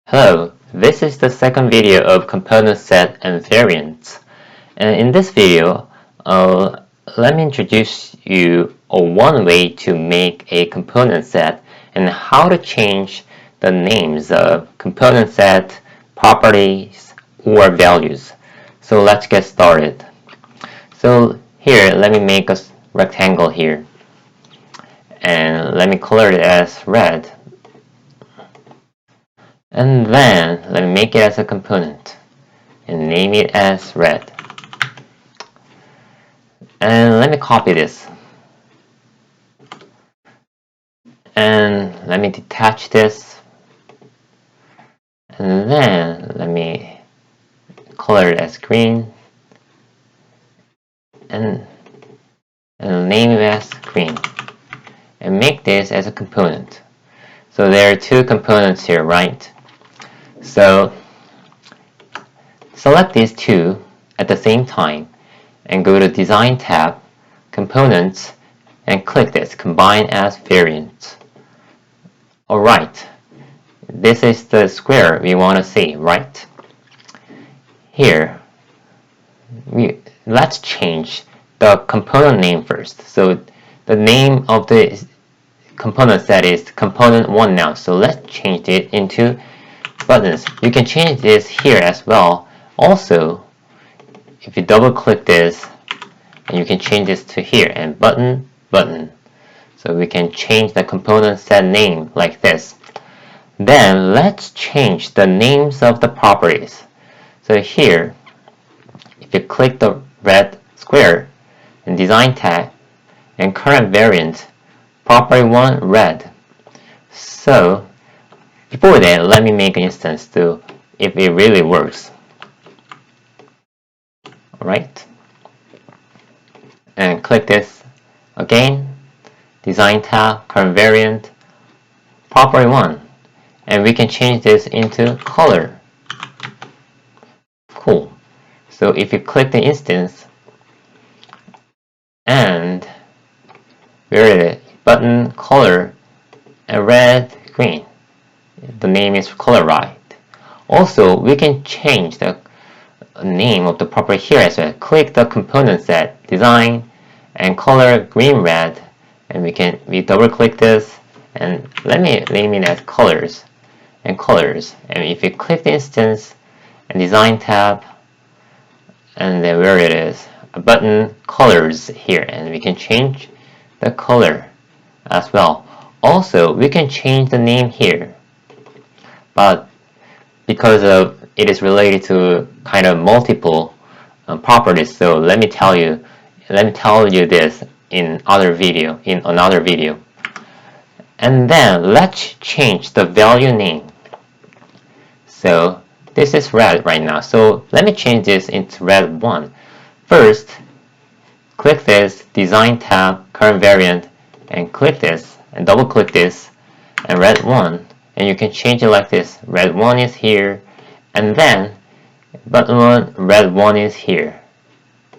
Hello, this is the second video of component set and variants. And in this video, let me introduce you one way to make a component set and how to change the names of component set, properties, or values. So let's get started. So here, let me make a rectangle here. And let me color it as red. And then let me make it as a component and name it as red. And let me copy this. And let me detach this. And then let me color it as green. And name it as green. And make this as a component. So there are two components here, right? So select these two at the same time and go to Design tab, Components, and click this, Combine as Variants. Alright, this is the square we want to see, right? Here, let's change the component name first. So the name of the component set is component 1 now. So let's change it into buttons. You can change this here as well. Also, if you double click this, and you can change this to here and button. So we can change the component set name like this. Then let's change the names of the properties. So here, if you click the red square in Design tab and current variant, property 1 red. So before that, let me make an instance to if it really works. Alright. And click this again, Design tab, current variant, property 1. And we can change this into color. Cool. So if you click the instance and where is it? Button, color, and red, green. The name is color right. Also, we can change the name of the property here as well. Click the component set, design, and color green, red, and we double click this and let me name it as colors. And if you click the instance and design tab and then where it is, a button colors here, and we can change the color as well. Also, we can change the name here, but because of it is related to kind of multiple properties, so let me tell you this in another video. And then let's change the value name. So this is red right now, so let me change this into red 1. First, click this Design tab, current variant, and click this and double click this and red 1, and you can change it like this. Red 1 is here, and then button 1, red 1 is here,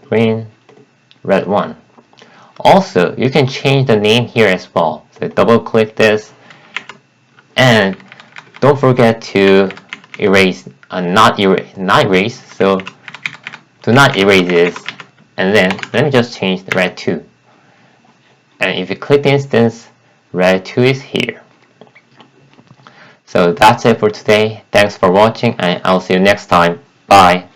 green, red 1. Also, you can change the name here as well. So double click this, and don't forget to erase, not erase, so do not erase this. And then let me just change the red 2. And if you click the instance, red 2 is here. So that's it for today. Thanks for watching, and I'll see you next time. Bye.